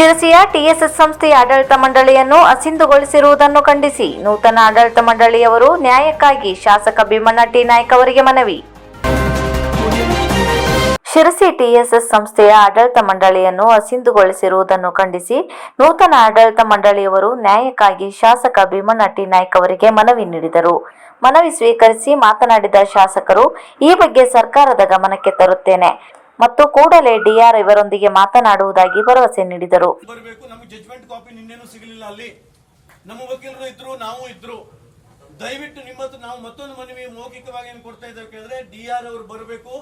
ಶಿರಸಿಯ TSS ಸಂಸ್ಥೆಯ ಆಡಳಿತ ಮಂಡಳಿಯನ್ನು ಅಸಿಂಧುಗೊಳಿಸಿರುವುದನ್ನು ಖಂಡಿಸಿ ನೂತನ ಆಡಳಿತ ಮಂಡಳಿಯವರು ನ್ಯಾಯಕ್ಕಾಗಿ ಶಾಸಕ ಭೀಮಣ್ಣ ಟಿ ನಾಯ್ಕ ಅವರಿಗೆ ಮನವಿ. ಶಿರಸಿ ಟಿಎಸ್ಎಸ್ ಸಂಸ್ಥೆಯ ಆಡಳಿತ ಮಂಡಳಿಯನ್ನು ಅಸಿಂಧುಗೊಳಿಸಿರುವುದನ್ನು ಖಂಡಿಸಿ ನೂತನ ಆಡಳಿತ ಮಂಡಳಿಯವರು ನ್ಯಾಯಕ್ಕಾಗಿ ಶಾಸಕ ಭೀಮಣ್ಣ ಟಿ ನಾಯ್ಕ ಅವರಿಗೆ ಮನವಿ ನೀಡಿದರು. ಮನವಿ ಸ್ವೀಕರಿಸಿ ಮಾತನಾಡಿದ ಶಾಸಕರು, ಈ ಬಗ್ಗೆ ಸರ್ಕಾರದ ಗಮನಕ್ಕೆ ತರುತ್ತೇನೆ ಮತ್ತು ಕೂಡಲೇ ಡಿಆರ್ ಇವರೊಂದಿಗೆ ಮಾತನಾಡುವುದಾಗಿ ಭರವಸೆ ನೀಡಿದರು. ನಮಗೆ ಜಡ್ಜ್ಮೆಂಟ್ ಕಾಪಿ ನಿನ್ನೇನು ಸಿಗಲಿಲ್ಲ. ಅಲ್ಲಿ ನಮ್ಮ ವಕೀಲರು ಇದ್ರು, ನಾವು ಇದ್ರು. ದಯವಿಟ್ಟು ನಿಮ್ಮ ಹತ್ರ ನಾವು ಮತ್ತೊಂದು ಮನವಿ ಮೌಖಿಕವಾಗಿ ಏನು ಕೊಡ್ತಾ ಇದ್ದಾರೆ ಕೇಳಿದ್ರೆ, ಡಿಆರ್ ಅವರು ಬರಬೇಕು,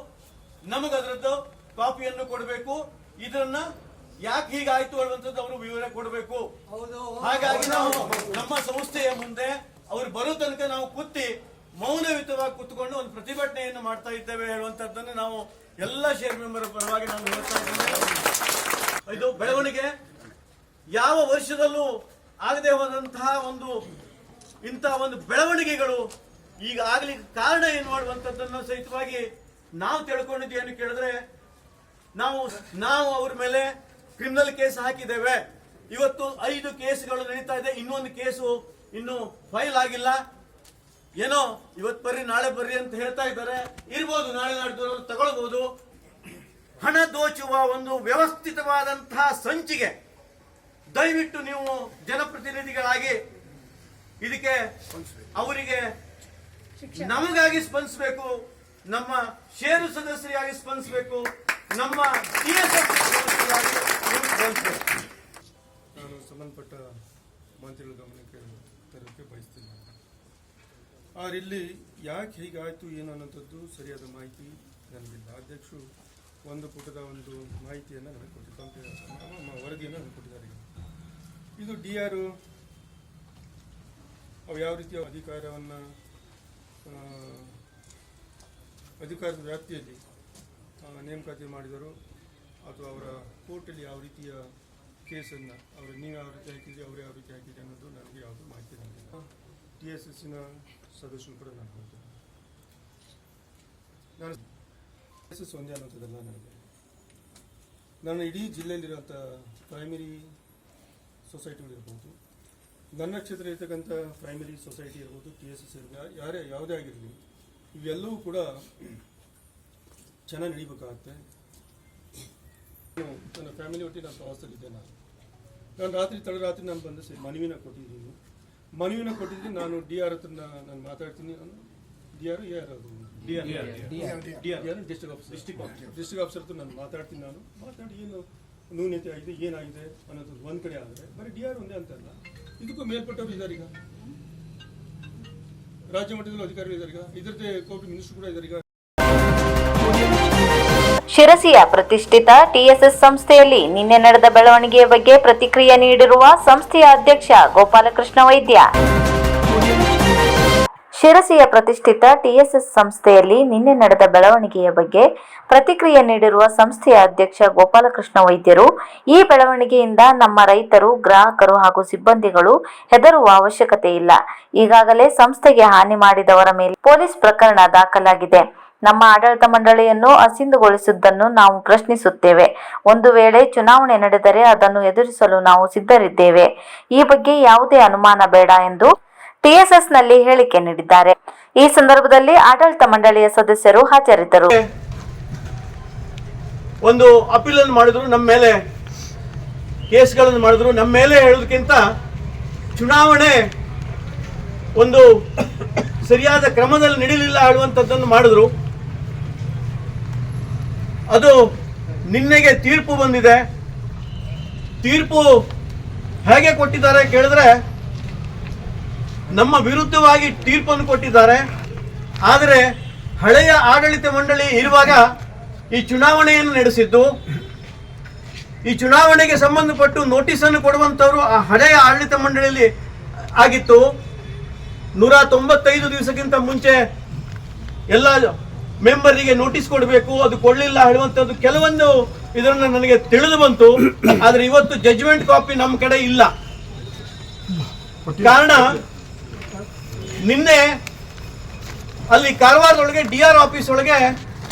ನಮಗೆ ಅದರದ್ದು ಕಾಪಿಯನ್ನು ಕೊಡಬೇಕು, ಇದನ್ನ ಯಾಕೆ ಹೀಗಾಯ್ತು ಅನ್ನುವಂಥದ್ದು ಅವರು ವಿವರ ಕೊಡಬೇಕು. ಹಾಗಾಗಿ ನಾವು ನಮ್ಮ ಸಂಸ್ಥೆಯ ಮುಂದೆ ಅವರು ಬರೋ ತನಕ ನಾವು ಮೌನಯುತವಾಗಿ ಕೂತ್ಕೊಂಡು ಒಂದು ಪ್ರತಿಭಟನೆಯನ್ನು ಮಾಡ್ತಾ ಇದ್ದೇವೆ ಹೇಳುವಂತದ್ದನ್ನು ನಾವು ಎಲ್ಲ ಶೇರ್ ಮೆಂಬರ್ ಪರವಾಗಿ ನಾನು ಹೇಳ್ತಾ ಇದ್ದೇನೆ. ಇದು ಬೆಳವಣಿಗೆ ಯಾವ ವರ್ಷದಲ್ಲೂ ಆಗದೆ ಹೋದಂತಹ ಇಂತಹ ಒಂದು ಬೆಳವಣಿಗೆಗಳು ಈಗ ಆಗ್ಲಿಕ್ಕೆ ಕಾರಣ ಏನು ಮಾಡುವಂತದ್ದನ್ನು ಸಹಿತವಾಗಿ ನಾವು ತಿಳ್ಕೊಂಡಿದ್ದೇನು ಕೇಳಿದ್ರೆ, ನಾವು ಅವ್ರ ಮೇಲೆ ಕ್ರಿಮಿನಲ್ ಕೇಸ್ ಹಾಕಿದ್ದೇವೆ. ಇವತ್ತು 5 ಕೇಸ್ಗಳು ನಡೀತಾ ಇದೆ. ಇನ್ನೊಂದು ಕೇಸು ಇನ್ನು ಫೈಲ್ ಆಗಿಲ್ಲ. ಏನೋ ಇವತ್ತು ಬರ್ರಿ ನಾಳೆ ಬರ್ರಿ ಅಂತ ಹೇಳ್ತಾ ಇದ್ದಾರೆ. ಇರ್ಬೋದು, ನಾಳೆ ನಾಡ್ದು ತಗೊಳ್ಬಹುದು. ಹಣ ದೋಚುವ ಒಂದು ವ್ಯವಸ್ಥಿತವಾದಂತಹ ಸಂಚಿಗೆ ದಯವಿಟ್ಟು ನೀವು ಜನಪ್ರತಿನಿಧಿಗಳಾಗಿ ಇದಕ್ಕೆ ಅವರಿಗೆ ನಮಗಾಗಿ ಸ್ಪಂದಿಸಬೇಕು, ನಮ್ಮ ಷೇರು ಸದಸ್ಯರಿಗಾಗಿ ಸ್ಪಂದಿಸಬೇಕು, ನಮ್ಮ ನಾನು ಸಂಬಂಧಪಟ್ಟ ಮಂತ್ರಿಗಳ ಗಮನಕ್ಕೆ ತರಕ್ಕೆ ಬಯಸ್ತೇನೆ. ಆದರೆ ಇಲ್ಲಿ ಯಾಕೆ ಹೀಗಾಯಿತು ಏನು ಅನ್ನೋಂಥದ್ದು ಸರಿಯಾದ ಮಾಹಿತಿ ನನಗಿಲ್ಲ. ಅಧ್ಯಕ್ಷರು ಒಂದು ಪುಟದ ಒಂದು ಮಾಹಿತಿಯನ್ನು ನನಗೆ ಕೊಟ್ಟಿದ್ದಾರೆ, ವರದಿಯನ್ನು ನನಗೆ ಕೊಟ್ಟಿದ್ದಾರೆ. ಇದು ಡಿಆರ್ ಅವು ಯಾವ ರೀತಿಯ ಅಧಿಕಾರದ ವ್ಯಾಪ್ತಿಯಲ್ಲಿ ನೇಮಕಾತಿ ಮಾಡಿದರು ಅಥವಾ ಅವರ ಕೋರ್ಟಲ್ಲಿ ಯಾವ ರೀತಿಯ ಕೇಸನ್ನು ನೀವು ಯಾವ ರೀತಿ ಹಾಕಿದ್ರಿ, ಅವರು ಯಾವ ರೀತಿ ಹಾಕಿದ್ರಿ ಅನ್ನೋದು ನನಗೆ ಯಾವುದೂ ಮಾಹಿತಿ ನನಗಿಲ್ಲ. TSSನ ಸದಸ್ಯರು ಕೂಡ ನಾನು ಹೇಳ್ತೇನೆ. ನಾನು TSS ಒಂದೇ ಅನ್ನೋಂಥದ್ದಲ್ಲ. ನನ್ನ ಇಡೀ ಜಿಲ್ಲೆಯಲ್ಲಿರುವಂಥ ಪ್ರೈಮರಿ ಸೊಸೈಟಿಗಳಿರ್ಬೋದು, ನನ್ನ ಕ್ಷೇತ್ರ ಇರ್ತಕ್ಕಂಥ ಪ್ರೈಮರಿ ಸೊಸೈಟಿ ಇರ್ಬೋದು, TSS ಇರ್ಬೋದು, ಯಾವುದೇ ಆಗಿರಲಿ, ಇವೆಲ್ಲವೂ ಕೂಡ ಚೆನ್ನಾಗಿ ನಡೀಬೇಕಾಗತ್ತೆ. ನನ್ನ ಫ್ಯಾಮಿಲಿ ಒಟ್ಟಿಗೆ ನಾನು ಪ್ರವಾಸದಲ್ಲಿದ್ದೆ. ನಾನು ತಡರಾತ್ರಿ ನಾನು ಬಂದು ಮನವಿನ ಕೊಟ್ಟಿದ್ದೀನಿ. ನಾನು ಡಿಆರ್ ಹತ್ರ ನಾನು ಮಾತಾಡ್ತೀನಿ. ಡಿಸ್ಟ್ರಿಕ್ಟ್ ಆಫೀಸರ್ ಹತ್ರ ನಾನು ಮಾತಾಡ್ತೀನಿ. ಮಾತಾಡಿ ಏನು ನ್ಯೂನತೆ ಆಗಿದೆ, ಏನಾಗಿದೆ ಅನ್ನೋದು ಒಂದು ಕಡೆ ಆದರೆ ಬರೀ ಡಿಆರ್ ಒಂದೇ ಅಂತಲ್ಲ, ಇದಕ್ಕೂ ಮೇಲ್ಪಟ್ಟವರು ಇದ್ದಾರೆ. ಈಗ ರಾಜ್ಯ ಮಟ್ಟದಲ್ಲಿ ಅಧಿಕಾರಿಗಳು ಇದ್ದಾರೆ. ಈಗ ಇದರದ್ದೇ ಕೋರ್ಟ್ ಮಿನಿಸ್ಟರ್ ಕೂಡ ಇದ್ದಾರೆ. ಈಗ ಶಿರಸಿಯ ಪ್ರತಿಷ್ಠಿತ ಟಿಎಸ್ಎಸ್ ಸಂಸ್ಥೆಯಲ್ಲಿ ನಿನ್ನೆ ನಡೆದ ಬೆಳವಣಿಗೆಯ ಬಗ್ಗೆ ಪ್ರತಿಕ್ರಿಯೆ ನೀಡಿರುವ ಸಂಸ್ಥೆಯ ಅಧ್ಯಕ್ಷ ಗೋಪಾಲಕೃಷ್ಣ ವೈದ್ಯ. ಶಿರಸಿಯ ಪ್ರತಿಷ್ಠಿತ ಟಿಎಸ್ಎಸ್ ಸಂಸ್ಥೆಯಲ್ಲಿ ನಿನ್ನೆ ನಡೆದ ಬೆಳವಣಿಗೆಯ ಬಗ್ಗೆ ಪ್ರತಿಕ್ರಿಯೆ ನೀಡಿರುವ ಸಂಸ್ಥೆಯ ಅಧ್ಯಕ್ಷ ಗೋಪಾಲಕೃಷ್ಣ ವೈದ್ಯರು, ಈ ಬೆಳವಣಿಗೆಯಿಂದ ನಮ್ಮ ರೈತರು, ಗ್ರಾಹಕರು ಹಾಗೂ ಸಿಬ್ಬಂದಿಗಳು ಹೆದರುವ ಅವಶ್ಯಕತೆ ಇಲ್ಲ. ಈಗಾಗಲೇ ಸಂಸ್ಥೆಗೆ ಹಾನಿ ಮಾಡಿದವರ ಮೇಲೆ ಪೊಲೀಸ್ ಪ್ರಕರಣ ದಾಖಲಾಗಿದೆ. ನಮ್ಮ ಆಡಳಿತ ಮಂಡಳಿಯನ್ನು ಅಸಿಂಧುಗೊಳಿಸಿದ್ದನ್ನು ನಾವು ಪ್ರಶ್ನಿಸುತ್ತೇವೆ. ಒಂದು ವೇಳೆ ಚುನಾವಣೆ ನಡೆದರೆ ಅದನ್ನು ಎದುರಿಸಲು ನಾವು ಸಿದ್ಧರಿದ್ದೇವೆ. ಈ ಬಗ್ಗೆ ಯಾವುದೇ ಅನುಮಾನ ಬೇಡ ಎಂದು ಟಿಎಸ್ಎಸ್ನಲ್ಲಿ ಹೇಳಿಕೆ ನೀಡಿದ್ದಾರೆ. ಈ ಸಂದರ್ಭದಲ್ಲಿ ಆಡಳಿತ ಮಂಡಳಿಯ ಸದಸ್ಯರು ಹಾಜರಿದ್ದರು. ಒಂದು ಅಪೀಲ್ ಅನ್ನು ಮಾಡಿದ್ರು, ನಮ್ಮ ಮೇಲೆ ಕೇಸ್ಗಳನ್ನು ಮಾಡಿದ್ರು. ನಮ್ಮ ಮೇಲೆ ಹೇಳೋದಕ್ಕಿಂತ ಚುನಾವಣೆ ಒಂದು ಸರಿಯಾದ ಕ್ರಮದಲ್ಲಿ ನಡೀಲಿಲ್ಲ ಹೇಳುವಂಥದ್ದನ್ನು ಮಾಡಿದ್ರು. ಅದು ನಿನ್ನೆಗೆ ತೀರ್ಪು ಬಂದಿದೆ. ತೀರ್ಪು ಹೇಗೆ ಕೊಟ್ಟಿದ್ದಾರೆ ಕೇಳಿದ್ರೆ, ನಮ್ಮ ವಿರುದ್ಧವಾಗಿ ತೀರ್ಪನ್ನು ಕೊಟ್ಟಿದ್ದಾರೆ. ಆದರೆ ಹಳೆಯ ಆಡಳಿತ ಮಂಡಳಿ ಇರುವಾಗ ಈ ಚುನಾವಣೆಯನ್ನು ನಡೆಸಿದ್ದು, ಈ ಚುನಾವಣೆಗೆ ಸಂಬಂಧಪಟ್ಟು ನೋಟಿಸನ್ನು ಕೊಡುವಂಥವರು ಆ ಹಳೆಯ ಆಡಳಿತ ಮಂಡಳಿಯಲ್ಲಿ ಆಗಿತ್ತು. 195 ದಿವಸಕ್ಕಿಂತ ಮುಂಚೆ ಎಲ್ಲ ಮೆಂಬರಿಗೆ ನೋಟಿಸ್ ಕೊಡಬೇಕು, ಅದು ಕೊಡಲಿಲ್ಲ ಹೇಳುವಂಥದ್ದು ಕೆಲವೊಂದು ಇದನ್ನು ನನಗೆ ತಿಳಿದು ಬಂತು. ಆದರೆ ಇವತ್ತು ಜಡ್ಜ್ಮೆಂಟ್ ಕಾಪಿ ನಮ್ಮ ಕಡೆ ಇಲ್ಲ. ಕಾರಣ ನಿನ್ನೆ ಅಲ್ಲಿ ಕಾರವಾರದೊಳಗೆ ಡಿಆರ್ ಆಫೀಸ್ ಒಳಗೆ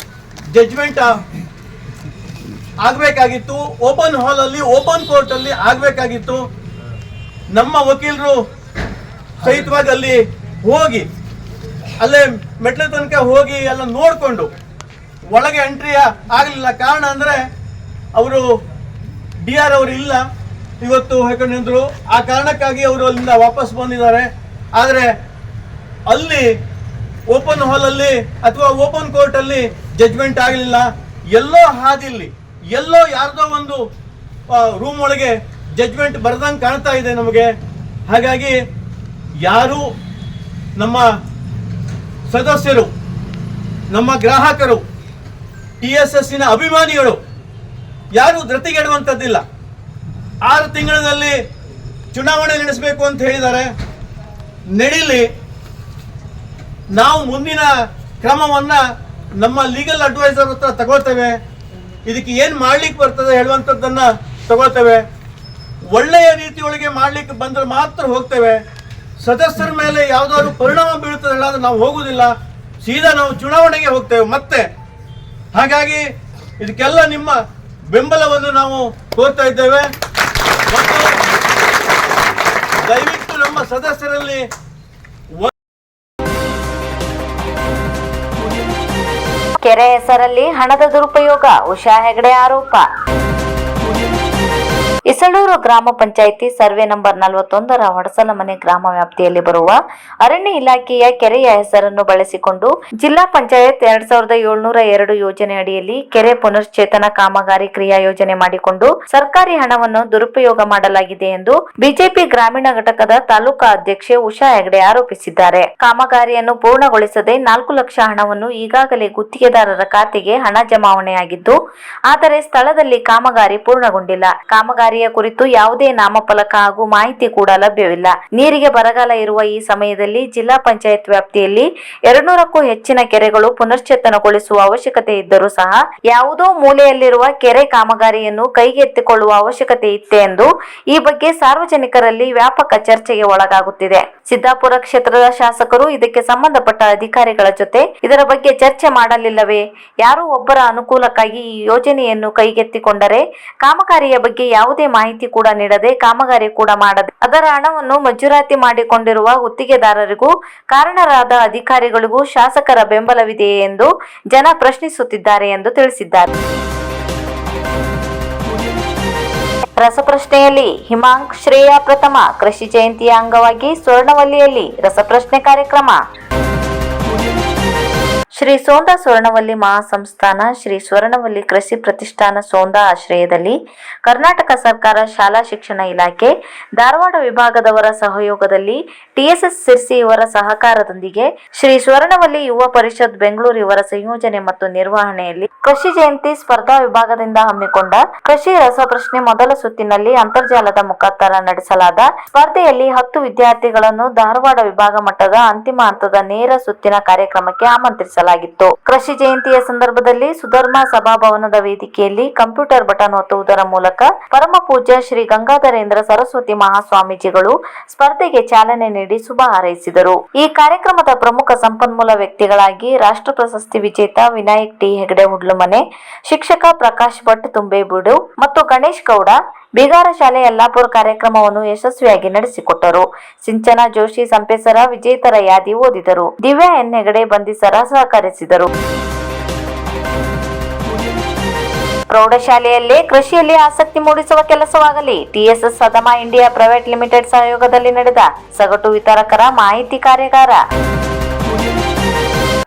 ಜಡ್ಜ್ಮೆಂಟ್ ಆಗ್ಬೇಕಾಗಿತ್ತು, ಓಪನ್ ಹಾಲ್ ಅಲ್ಲಿ ಓಪನ್ ಕೋರ್ಟ್ ಅಲ್ಲಿ ಆಗ್ಬೇಕಾಗಿತ್ತು. ನಮ್ಮ ವಕೀಲರು ಸಹಿತವಾಗಿ ಅಲ್ಲಿ ಹೋಗಿ ಅಲ್ಲೇ ಮೆಟ್ಲ ತನಕ ಹೋಗಿ ಎಲ್ಲ ನೋಡ್ಕೊಂಡು ಒಳಗೆ ಎಂಟ್ರಿ ಆಗಲಿಲ್ಲ. ಕಾರಣ ಅಂದ್ರೆ ಅವರು DR ಅವರು ಇಲ್ಲ ಇವತ್ತು ಹೇಳ್ಕೊಂಡಿದ್ರು. ಆ ಕಾರಣಕ್ಕಾಗಿ ಅವರು ಅಲ್ಲಿಂದ ವಾಪಸ್ ಬಂದಿದ್ದಾರೆ. ಆದರೆ ಅಲ್ಲಿ ಓಪನ್ ಹಾಲ್ ಅಲ್ಲಿ ಅಥವಾ ಓಪನ್ ಕೋರ್ಟ್ ಅಲ್ಲಿ ಜಡ್ಜ್ಮೆಂಟ್ ಆಗಲಿಲ್ಲ. ಎಲ್ಲೋ ಹಾದಿಲ್ಲಿ ಎಲ್ಲೋ ಯಾರ್ದೋ ಒಂದು ರೂಮ್ ಒಳಗೆ ಜಡ್ಜ್ಮೆಂಟ್ ಬರ್ದಂಗೆ ಕಾಣ್ತಾ ಇದೆ ನಮಗೆ. ಹಾಗಾಗಿ ಯಾರು ನಮ್ಮ ಸದಸ್ಯರು, ನಮ್ಮ ಗ್ರಾಹಕರು, TSSನ ಅಭಿಮಾನಿಗಳು ಯಾರು ಧೃತಿಗೆಡುವಂಥದ್ದಿಲ್ಲ. 6 ತಿಂಗಳಲ್ಲಿ ಚುನಾವಣೆ ನಡೆಸಬೇಕು ಅಂತ ಹೇಳಿದ್ದಾರೆ. ನಡೀಲಿ, ನಾವು ಮುಂದಿನ ಕ್ರಮವನ್ನ ನಮ್ಮ ಲೀಗಲ್ ಅಡ್ವೈಸರ್ ಹತ್ರ ತಗೊಳ್ತೇವೆ. ಇದಕ್ಕೆ ಏನ್ ಮಾಡ್ಲಿಕ್ಕೆ ಬರ್ತದೆ ಹೇಳುವಂಥದ್ದನ್ನ ತಗೊಳ್ತೇವೆ. ಒಳ್ಳೆಯ ರೀತಿಯೊಳಗೆ ಮಾಡ್ಲಿಕ್ಕೆ ಬಂದ್ರೆ ಮಾತ್ರ ಹೋಗ್ತೇವೆ. ಸದಸ್ಯರ ಮೇಲೆ ಯಾವ್ದಾದ್ರು ಪರಿಣಾಮ ಬೀಳುತ್ತದೆ ಹೇಳೋದು ನಾವು ಹೋಗುದಿಲ್ಲ. ಸೀದಾ ನಾವು ಚುನಾವಣೆಗೆ ಹೋಗ್ತೇವೆ ಮತ್ತೆ. ಹಾಗಾಗಿ ಇದಕ್ಕೆಲ್ಲ ನಿಮ್ಮ ಬೆಂಬಲವನ್ನು ನಾವು ಕೋರ್ತಾ ಇದ್ದೇವೆ. ಮತ್ತು ದಯವಿಟ್ಟು ನಮ್ಮ ಸದಸ್ಯರಲ್ಲಿ ಕೆರೆ ಹೆಸರಲ್ಲಿ ಹಣದ ದುರುಪಯೋಗ, ಉಷಾ ಹೆಗಡೆ ಆರೋಪ. ಇಸಳೂರು ಗ್ರಾಮ ಪಂಚಾಯಿತಿ ಸರ್ವೆ ನಂಬರ್ 41ರ ಹೊಡಸಲಮನೆ ಗ್ರಾಮ ವ್ಯಾಪ್ತಿಯಲ್ಲಿ ಬರುವ ಅರಣ್ಯ ಇಲಾಖೆಯ ಕೆರೆಯ ಹೆಸರನ್ನು ಬಳಸಿಕೊಂಡು ಜಿಲ್ಲಾ ಪಂಚಾಯತ್ 2702 ಯೋಜನೆ ಅಡಿಯಲ್ಲಿ ಕೆರೆ ಪುನಶ್ಚೇತನ ಕಾಮಗಾರಿ ಕ್ರಿಯಾ ಯೋಜನೆ ಮಾಡಿಕೊಂಡು ಸರ್ಕಾರಿ ಹಣವನ್ನು ದುರುಪಯೋಗ ಮಾಡಲಾಗಿದೆ ಎಂದು ಬಿಜೆಪಿ ಗ್ರಾಮೀಣ ಘಟಕದ ತಾಲೂಕಾ ಅಧ್ಯಕ್ಷೆ ಉಷಾ ಹೆಗಡೆ ಆರೋಪಿಸಿದ್ದಾರೆ. ಕಾಮಗಾರಿಯನ್ನು ಪೂರ್ಣಗೊಳಿಸದೆ 4 ಲಕ್ಷ ಹಣವನ್ನು ಈಗಾಗಲೇ ಗುತ್ತಿಗೆದಾರರ ಖಾತೆಗೆ ಹಣ ಜಮಾವಣೆಯಾಗಿದ್ದು, ಆದರೆ ಸ್ಥಳದಲ್ಲಿ ಕಾಮಗಾರಿ ಪೂರ್ಣಗೊಂಡಿಲ್ಲ. ಕಾಮಗಾರಿಯ ಕುರಿತು ಯಾವುದೇ ನಾಮಫಲಕ ಹಾಗೂ ಮಾಹಿತಿ ಕೂಡ ಲಭ್ಯವಿಲ್ಲ. ನೀರಿಗೆ ಬರಗಾಲ ಇರುವ ಈ ಸಮಯದಲ್ಲಿ ಜಿಲ್ಲಾ ಪಂಚಾಯತ್ ವ್ಯಾಪ್ತಿಯಲ್ಲಿ 200ಕ್ಕೂ ಹೆಚ್ಚಿನ ಕೆರೆಗಳು ಪುನಶ್ಚೇತನಗೊಳಿಸುವ ಅವಶ್ಯಕತೆ ಇದ್ದರೂ ಸಹ ಯಾವುದೋ ಮೂಲೆಯಲ್ಲಿರುವ ಕೆರೆ ಕಾಮಗಾರಿಯನ್ನು ಕೈಗೆತ್ತಿಕೊಳ್ಳುವ ಅವಶ್ಯಕತೆ ಇತ್ತೆ ಎಂದು ಈ ಬಗ್ಗೆ ಸಾರ್ವಜನಿಕರಲ್ಲಿ ವ್ಯಾಪಕ ಚರ್ಚೆಗೆ ಒಳಗಾಗುತ್ತಿದೆ. ಸಿದ್ದಾಪುರ ಕ್ಷೇತ್ರದ ಶಾಸಕರು ಇದಕ್ಕೆ ಸಂಬಂಧಪಟ್ಟ ಅಧಿಕಾರಿಗಳ ಜೊತೆ ಇದರ ಬಗ್ಗೆ ಚರ್ಚೆ ಮಾಡಲಿಲ್ಲವೇ? ಯಾರೋ ಒಬ್ಬರ ಅನುಕೂಲಕ್ಕಾಗಿ ಈ ಯೋಜನೆಯನ್ನು ಕೈಗೆತ್ತಿಕೊಂಡರೆ ಕಾಮಗಾರಿಯ ಬಗ್ಗೆ ಯಾವುದೇ ಮಾಹಿತಿ ಕೂಡ ನೀಡದೆ ಕಾಮಗಾರಿ ಕೂಡ ಮಾಡದೆ ಅದರ ಹಣವನ್ನು ಮಂಜೂರಾತಿ ಮಾಡಿಕೊಂಡಿರುವ ಗುತ್ತಿಗೆದಾರರಿಗೂ ಕಾರಣರಾದ ಅಧಿಕಾರಿಗಳಿಗೂ ಶಾಸಕರ ಬೆಂಬಲವಿದೆಯೇ ಎಂದು ಜನ ಪ್ರಶ್ನಿಸುತ್ತಿದ್ದಾರೆ ಎಂದು ತಿಳಿಸಿದ್ದಾರೆ. ರಸಪ್ರಶ್ನೆಯಲ್ಲಿ ಹಿಮಾಂಕ್ ಶ್ರೇಯಾ ಪ್ರಥಮ. ಕೃಷಿ ಜಯಂತಿಯ ಅಂಗವಾಗಿ ಸ್ವರ್ಣವಲ್ಲಿಯಲ್ಲಿ ರಸಪ್ರಶ್ನೆ ಕಾರ್ಯಕ್ರಮ. ಶ್ರೀ ಸೋಂದಾ ಸ್ವರ್ಣವಲ್ಲಿ ಮಹಾಸಂಸ್ಥಾನ ಶ್ರೀ ಸ್ವರ್ಣವಲ್ಲಿ ಕೃಷಿ ಪ್ರತಿಷ್ಠಾನ ಸೋಂದಾ ಆಶ್ರಯದಲ್ಲಿ ಕರ್ನಾಟಕ ಸರ್ಕಾರ ಶಾಲಾ ಶಿಕ್ಷಣ ಇಲಾಖೆ ಧಾರವಾಡ ವಿಭಾಗದವರ ಸಹಯೋಗದಲ್ಲಿ TSS ಸಿರ್ಸಿ ಇವರ ಸಹಕಾರದೊಂದಿಗೆ ಶ್ರೀ ಸ್ವರ್ಣವಲ್ಲಿ ಯುವ ಪರಿಷತ್ ಬೆಂಗಳೂರು ಇವರ ಸಂಯೋಜನೆ ಮತ್ತು ನಿರ್ವಹಣೆಯಲ್ಲಿ ಕೃಷಿ ಜಯಂತಿ ಸ್ಪರ್ಧಾ ವಿಭಾಗದಿಂದ ಹಮ್ಮಿಕೊಂಡ ಕೃಷಿ ರಸಪ್ರಶ್ನೆ ಮೊದಲ ಸುತ್ತಿನಲ್ಲಿ ಅಂತರ್ಜಾಲದ ಮುಖಾಂತರ ನಡೆಸಲಾದ ಸ್ಪರ್ಧೆಯಲ್ಲಿ 10 ವಿದ್ಯಾರ್ಥಿಗಳನ್ನು ಧಾರವಾಡ ವಿಭಾಗ ಮಟ್ಟದ ಅಂತಿಮ ಹಂತದ ನೇರ ಸುತ್ತಿನ ಕಾರ್ಯಕ್ರಮಕ್ಕೆ ಆಮಂತ್ರಿಸಲಾಗಿತ್ತು. ಕೃಷಿ ಜಯಂತಿಯ ಸಂದರ್ಭದಲ್ಲಿ ಸುಧರ್ಮ ಸಭಾಭವನದ ವೇದಿಕೆಯಲ್ಲಿ ಕಂಪ್ಯೂಟರ್ ಬಟನ್ ಒತ್ತುವುದರ ಮೂಲಕ ಪರಮ ಪೂಜ್ಯ ಶ್ರೀ ಗಂಗಾಧರೇಂದ್ರ ಸರಸ್ವತಿ ಮಹಾಸ್ವಾಮೀಜಿಗಳು ಸ್ಪರ್ಧೆಗೆ ಚಾಲನೆ ನೀಡಿ ಶುಭ ಹಾರೈಸಿದರು. ಈ ಕಾರ್ಯಕ್ರಮದ ಪ್ರಮುಖ ಸಂಪನ್ಮೂಲ ವ್ಯಕ್ತಿಗಳಾಗಿ ರಾಷ್ಟ್ರ ಪ್ರಶಸ್ತಿ ವಿಜೇತ ವಿನಾಯಕ್ ಟಿ ಹೆಗಡೆ ಹುಡ್ಲುಮನೆ, ಶಿಕ್ಷಕ ಪ್ರಕಾಶ್ ಭಟ್ ತುಂಬೆಬೂಡು ಮತ್ತು ಗಣೇಶ್ ಗೌಡ ಬಿಗಾರ ಶಾಲೆ ಯಲ್ಲಾಪುರ ಕಾರ್ಯಕ್ರಮವನ್ನು ಯಶಸ್ವಿಯಾಗಿ ನಡೆಸಿಕೊಟ್ಟರು. ಸಿಂಚನಾ ಜೋಶಿ ಸಂಪೇಸರ ವಿಜೇತರ ಯಾದಿ ಓದಿದರು. ದಿವ್ಯಾ ಎನ್ ಹೆಗಡೆ ಬಂಧಿಸರ ಸಹಕರಿಸಿದರು. ಪ್ರೌಢಶಾಲೆಯಲ್ಲೇ ಕೃಷಿಯಲ್ಲಿ ಆಸಕ್ತಿ ಮೂಡಿಸುವ ಕೆಲಸವಾಗಲಿ. TSS ಅದಮಾ ಇಂಡಿಯಾ ಪ್ರೈವೇಟ್ ಲಿಮಿಟೆಡ್ ಸಹಯೋಗದಲ್ಲಿ ನಡೆದ ಸಗಟು ವಿತರಕರ ಮಾಹಿತಿ ಕಾರ್ಯಾಗಾರ.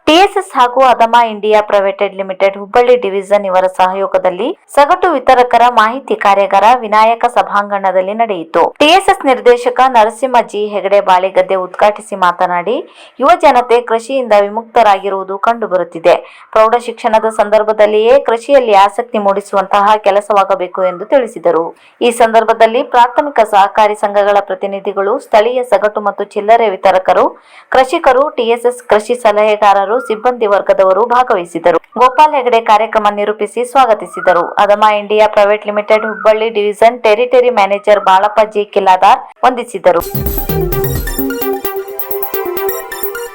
TSS ಹಾಗೂ ಅದಮಾ ಇಂಡಿಯಾ ಪ್ರೈವೇಟೆಡ್ ಲಿಮಿಟೆಡ್ ಹುಬ್ಬಳ್ಳಿ ಡಿವಿಷನ್ ಇವರ ಸಹಯೋಗದಲ್ಲಿ ಸಗಟು ವಿತರಕರ ಮಾಹಿತಿ ಕಾರ್ಯಾಗಾರ ವಿನಾಯಕ ಸಭಾಂಗಣದಲ್ಲಿ ನಡೆಯಿತು. TSS ನಿರ್ದೇಶಕ ನರಸಿಂಹ ಜಿ ಹೆಗಡೆ ಬಾಳೆಗದ್ದೆ ಉದ್ಘಾಟಿಸಿ ಮಾತನಾಡಿ, ಯುವ ಜನತೆ ಕೃಷಿಯಿಂದ ವಿಮುಕ್ತರಾಗಿರುವುದು ಕಂಡುಬರುತ್ತಿದೆ. ಪ್ರೌಢ ಶಿಕ್ಷಣದ ಸಂದರ್ಭದಲ್ಲಿಯೇ ಕೃಷಿಯಲ್ಲಿ ಆಸಕ್ತಿ ಮೂಡಿಸುವಂತಹ ಕೆಲಸವಾಗಬೇಕು ಎಂದು ತಿಳಿಸಿದರು. ಈ ಸಂದರ್ಭದಲ್ಲಿ ಪ್ರಾಥಮಿಕ ಸಹಕಾರಿ ಸಂಘಗಳ ಪ್ರತಿನಿಧಿಗಳು, ಸ್ಥಳೀಯ ಸಗಟು ಮತ್ತು ಚಿಲ್ಲರೆ ವಿತರಕರು, ಕೃಷಿಕರು, TSS ಕೃಷಿ ಸಲಹೆಗಾರರು, ಸಿಬ್ಬಂದಿ ವರ್ಗದವರು ಭಾಗವಹಿಸಿದರು. ಗೋಪಾಲ್ ಹೆಗಡೆ ಕಾರ್ಯಕ್ರಮ ನಿರೂಪಿಸಿ ಸ್ವಾಗತಿಸಿದರು. Adama India private limited Hubballi division territory manager Balappa G Kiladar ವಂದಿಸಿದರು.